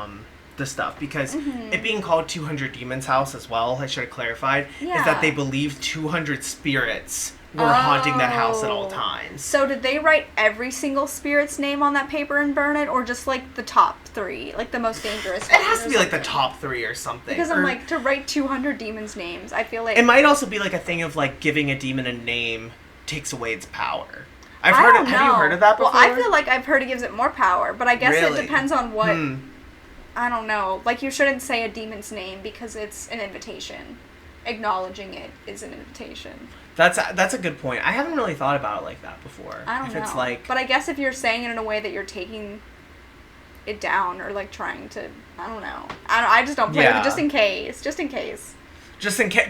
the stuff, because it being called 200 Demons House as well, I should have clarified, is that they believe 200 spirits were haunting that house at all times. So did they write every single spirit's name on that paper and burn it, or just like the top 3, like the most dangerous? It has to be like the top 3 or something. Because I'm like, to write 200 demons' names, I feel like it might also be like a thing of like giving a demon a name takes away its power. Have you heard of that before? Well, I feel like I've heard it gives it more power, but I guess it depends on what. I don't know. Like, you shouldn't say a demon's name because it's an invitation. Acknowledging it is an invitation. That's a good point. I haven't really thought about it like that before. I don't know. It's like, but I guess if you're saying it in a way that you're taking it down or like trying to, I don't know. I just don't play with it just in case. Just in case. Just in case.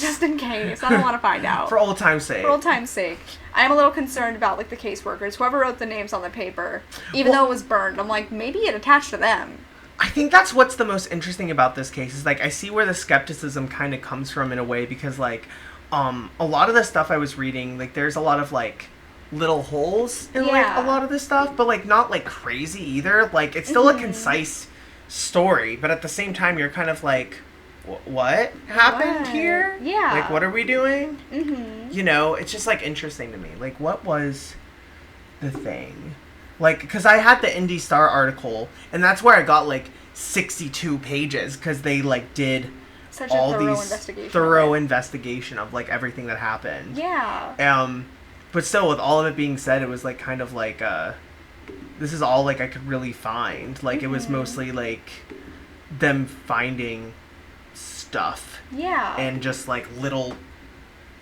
Just in case. I don't want to find out. For old time's sake. I am a little concerned about like the caseworkers. Whoever wrote the names on the paper, even though it was burned, I'm like, maybe it attached to them. I think that's what's the most interesting about this case is like I see where the skepticism kind of comes from in a way, because like a lot of the stuff I was reading, like there's a lot of like little holes in like a lot of this stuff, but like not like crazy either. Like it's still a concise story, but at the same time you're kind of like, what happened here? Yeah. Like, what are we doing? You know, it's just like interesting to me. Like, what was the thing? Like, because I had the Indie Star article, and that's where I got like 62 pages, because they like did such all a these thorough investigation of like everything that happened. Yeah. But still, with all of it being said, it was like kind of like this is all like I could really find. Like it was mostly like them finding stuff. Yeah. And just like little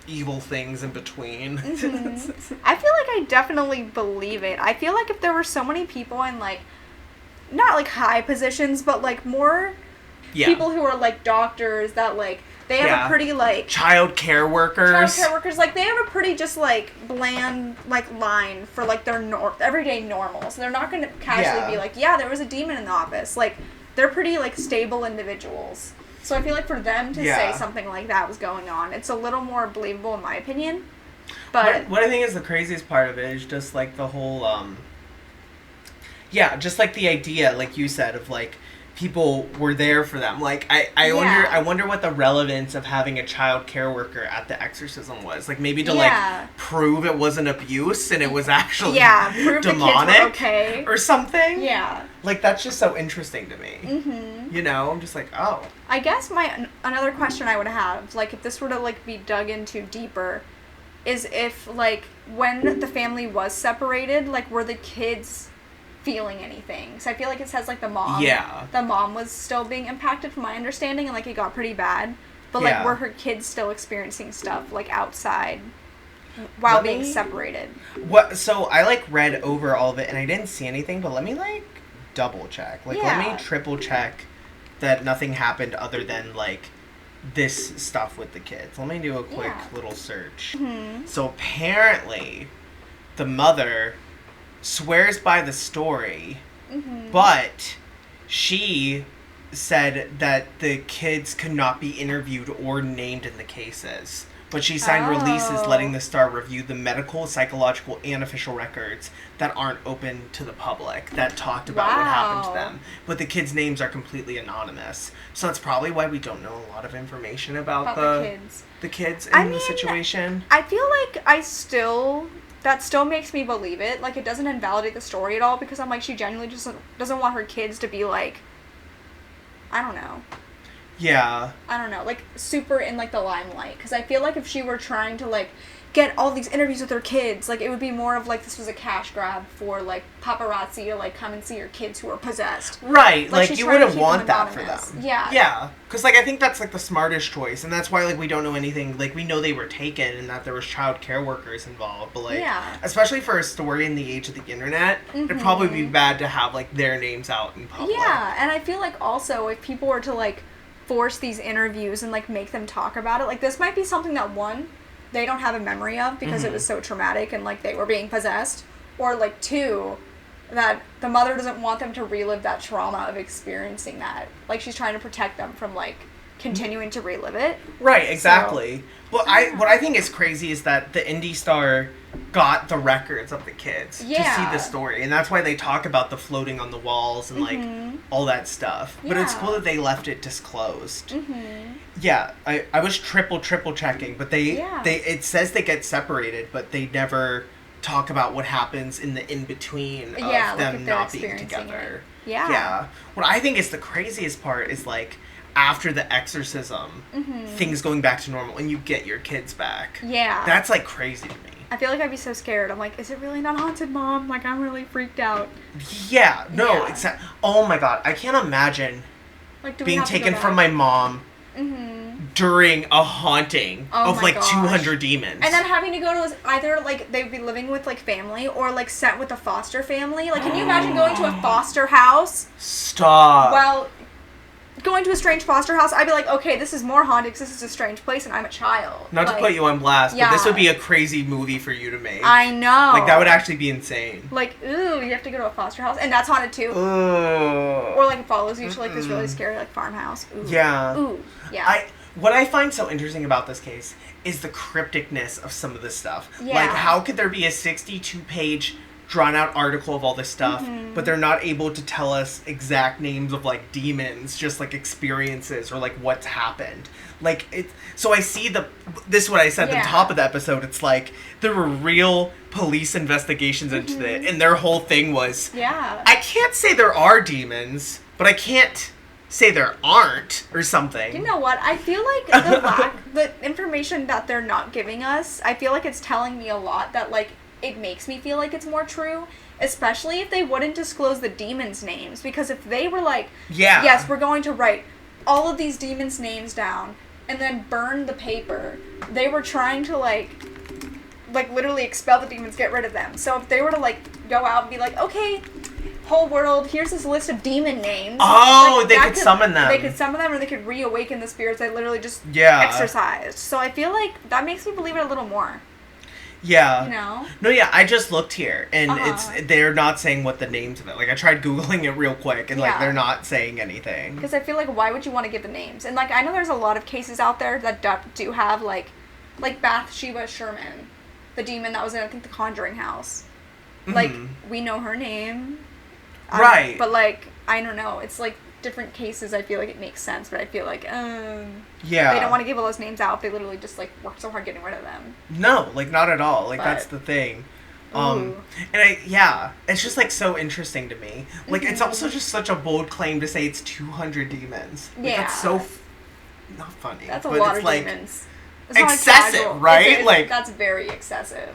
evil things in between. I feel like I definitely believe it. I feel like if there were so many people in like, not like high positions, but like more people who are like doctors that like, they have a pretty like child care workers, like they have a pretty just like bland like line for like their everyday normal. So they're not going to casually be like, yeah, there was a demon in the office. Like they're pretty like stable individuals. So I feel like for them to say something like that was going on, it's a little more believable in my opinion. But what I think is the craziest part of it is just like the whole just like the idea, like you said, of like people were there for them. Like I wonder what the relevance of having a child care worker at the exorcism was. Like maybe to like prove it wasn't abuse and it was actually prove demonic the kids were okay. or something. Yeah. Like that's just so interesting to me. You know, I'm just like, oh. I guess another question I would have, like if this were to like be dug into deeper, is if like when the family was separated, like were the kids feeling anything? So I feel like it says like the mom was still being impacted from my understanding, and like it got pretty bad, but like were her kids still experiencing stuff like outside while being separated? So I like read over all of it and I didn't see anything, but let me like double check, like let me triple check that nothing happened other than like this stuff with the kids. Let me do a quick little search. So apparently the mother swears by the story, but she said that the kids could not be interviewed or named in the cases. But she signed releases letting the Star review the medical, psychological, and official records that aren't open to the public that talked about what happened to them. But the kids' names are completely anonymous. So that's probably why we don't know a lot of information about the kids in the situation. I feel like that still makes me believe it. Like, it doesn't invalidate the story at all, because I'm like, she genuinely just doesn't want her kids to be like, I don't know. Yeah. I don't know, like, super in, like, the limelight. Because I feel like if she were trying to, like, get all these interviews with her kids, like, it would be more of, like, this was a cash grab for, like, paparazzi to, like, come and see your kids who are possessed. Right. Like you wouldn't want that for them. Yeah. Yeah. Because, like, I think that's, like, the smartest choice. And that's why, like, we don't know anything. Like, we know they were taken and that there was child care workers involved. But, like, especially for a story in the age of the internet, it'd probably be bad to have, like, their names out in public. Yeah. And I feel like, also, if people were to, like, force these interviews and like make them talk about it, like this might be something that one, they don't have a memory of because it was so traumatic and like they were being possessed, or like two, that the mother doesn't want them to relive that trauma of experiencing that. Like she's trying to protect them from like continuing to relive it. Right, exactly. What I think is crazy is that the Indie Star got the records of the kids to see the story, and that's why they talk about the floating on the walls and like all that stuff. But it's cool that they left it disclosed. Yeah, I was triple checking, but they it says they get separated, but they never talk about what happens in the in between of them not being together. Yeah. What I think is the craziest part is like after the exorcism, things going back to normal and you get your kids back. Yeah. That's like crazy to me. I feel like I'd be so scared. I'm like, is it really not haunted, Mom? Like, I'm really freaked out. Yeah. No, oh my God. I can't imagine like, being taken from my mom during a haunting of like 200 demons. And then having to go to either like they'd be living with like family or like sent with a foster family. Like, can you imagine going to a foster house? Stop. Well, going to a strange foster house, I'd be like, okay, this is more haunted because this is a strange place and I'm a child. Not like, to put you on blast, but this would be a crazy movie for you to make. I know. Like, that would actually be insane. Like, ooh, you have to go to a foster house, and that's haunted too. Or like it follows you to like this really scary like farmhouse. Ooh. Yeah. Ooh. Yeah. What I find so interesting about this case is the crypticness of some of this stuff. Yeah. Like, how could there be a 62-page drawn-out article of all this stuff, but they're not able to tell us exact names of, like, demons, just, like, experiences or, like, what's happened. Like, so I see this is what I said at the top of the episode, it's like, there were real police investigations into it, and their whole thing was, I can't say there are demons, but I can't say there aren't, or something. You know what? I feel like the information that they're not giving us, I feel like it's telling me a lot that, like, it makes me feel like it's more true, especially if they wouldn't disclose the demons' names, because if they were like, yes, we're going to write all of these demons' names down and then burn the paper, they were trying to like literally expel the demons, get rid of them. So if they were to like go out and be like, okay, whole world, here's this list of demon names. Oh, like, they could summon them. They could summon them, or they could reawaken the spirits they literally just exorcised. So I feel like that makes me believe it a little more. Yeah. You know? No, yeah, I just looked here, and they're not saying what the names of it. Like, I tried Googling it real quick, and, like, they're not saying anything. Because I feel like, why would you want to give the names? And, like, I know there's a lot of cases out there that do have, like Bathsheba Sherman, the demon that was in, I think, the Conjuring house. Like, we know her name. Right. But, like, I don't know. It's, like, different cases, I feel like it makes sense, but I feel like, they don't want to give all those names out if they literally just, like, work so hard getting rid of them. No, like, not at all. Like, that's the thing. And it's just, like, so interesting to me. Like, it's also just such a bold claim to say it's 200 demons. Like, that's so, not funny. That's a lot of demons. It's excessive, right? Like, that's very excessive.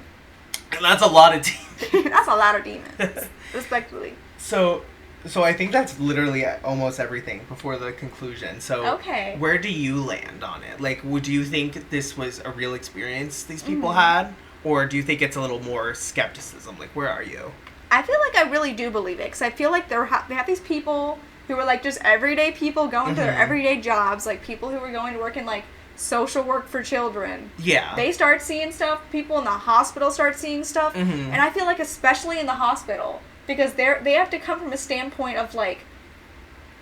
And that's a lot of demons. That's a lot of demons. Respectfully. So I think that's literally almost everything before the conclusion. So where do you land on it? Like, would you think this was a real experience these people had? Or do you think it's a little more skepticism? Like, where are you? I feel like I really do believe it. Because I feel like they have these people who were, like, just everyday people going to their everyday jobs. Like, people who were going to work in, like, social work for children. Yeah. They start seeing stuff. People in the hospital start seeing stuff. And I feel like especially in the hospital, because they have to come from a standpoint of, like,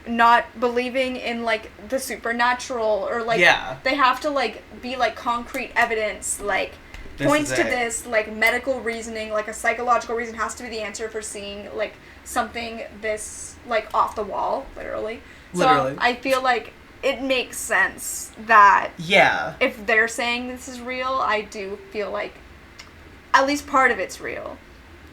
not believing in, like, the supernatural, or, like, they have to, like, be, like, concrete evidence, like, points to this, like, medical reasoning, like, a psychological reason has to be the answer for seeing, like, something this, like, off the wall, literally. So I feel like it makes sense that if they're saying this is real, I do feel like at least part of it's real.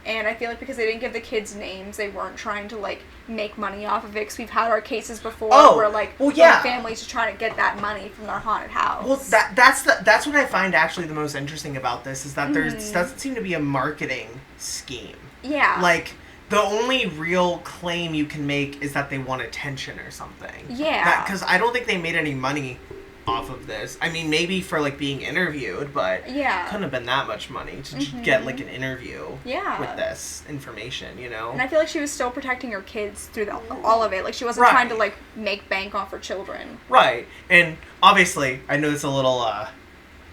And I feel like because they didn't give the kids names, they weren't trying to, like, make money off of it. Because we've had our cases before where, like, families are trying to get that money from their haunted house. Well, that's what I find actually the most interesting about this, is that there doesn't seem to be a marketing scheme. Yeah. Like, the only real claim you can make is that they want attention or something. Yeah. Because I don't think they made any money off of this. I mean, maybe for, like, being interviewed, but couldn't have been that much money to just get, like, an interview with this information, you know? And I feel like she was still protecting her kids through all of it. Like, she wasn't trying to, like, make bank off her children. Right. And obviously, I know it's a little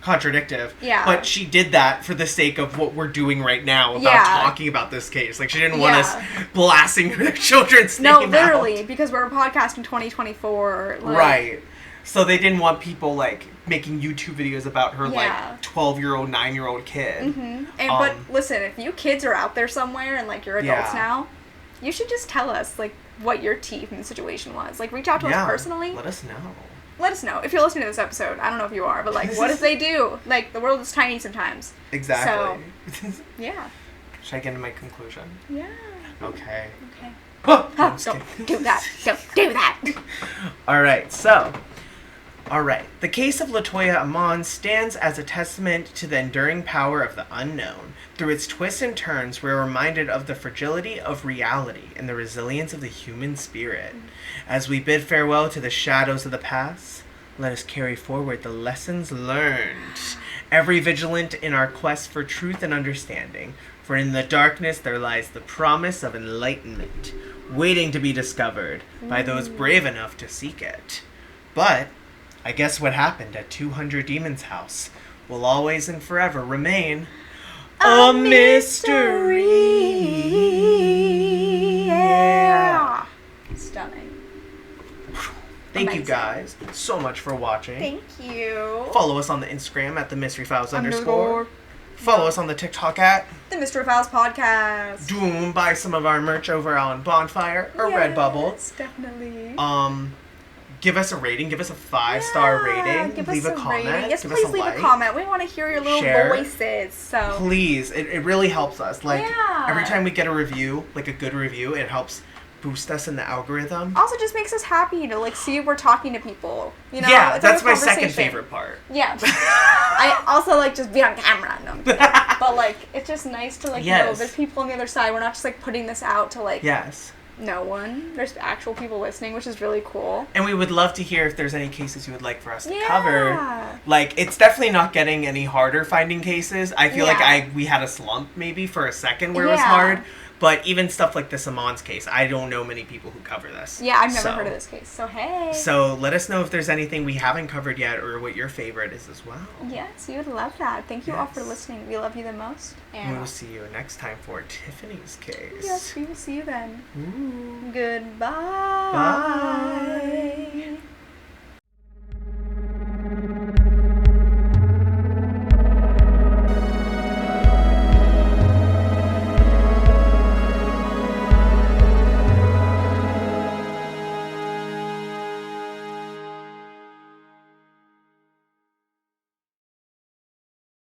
contradictive, but she did that for the sake of what we're doing right now about talking about this case. Like, she didn't want us blasting her children's name No, literally, because we're podcasting 2024. Like, right. So they didn't want people, like, making YouTube videos about her, Yeah. like, 12-year-old, 9-year-old kid. Mm-hmm. But listen, if you kids are out there somewhere and, like, you're adults now, you should just tell us, like, what your tea from the situation was. Like, reach out to us personally. Let us know. Let us know. If you're listening to this episode, I don't know if you are, but, like, what did they do? Like, the world is tiny sometimes. Exactly. So, yeah. Should I get into my conclusion? Yeah. Okay. Oh, don't do that. Don't do that. Alright, the case of Latoya Ammons stands as a testament to the enduring power of the unknown. Through its twists and turns, we're reminded of the fragility of reality and the resilience of the human spirit. As we bid farewell to the shadows of the past, let us carry forward the lessons learned, ever vigilant in our quest for truth and understanding. For in the darkness there lies the promise of enlightenment, waiting to be discovered by those brave enough to seek it. But I guess what happened at 200 Demons House will always and forever remain a mystery. Yeah. Stunning. Thank Amazing. you guys so much for watching. Thank you. Follow us on the Instagram at the Mystery Files _. Follow us on the TikTok at the Mystery Files Podcast. Buy some of our merch over on Bonfire or Redbubble. Definitely. Give us a rating. Give us a 5-star rating. Leave a comment. Rating. Yes, give please us a leave like. a comment. We want to hear your little voices. So please, it really helps us. Like every time we get a review, like a good review, it helps boost us in the algorithm. Also, just makes us happy to like see we're talking to people. You know, yeah, it's that's like my second favorite part. Yeah, I also like just be on camera. No, I'm kidding. But like, it's just nice to like know there's people on the other side. We're not just like putting this out to like no one. There's actual people listening, which is really cool. And we would love to hear if there's any cases you would like for us to cover. Like, it's definitely not getting any harder finding cases. I feel like we had a slump maybe for a second where it was hard. But even stuff like this Ammons case, I don't know many people who cover this. Yeah, I've never heard of this case. So, hey. So, let us know if there's anything we haven't covered yet or what your favorite is as well. Yes, we would love that. Thank you all for listening. We love you the most. And we will see you next time for Tiffany's case. Yes, we will see you then. Ooh. Goodbye. Bye.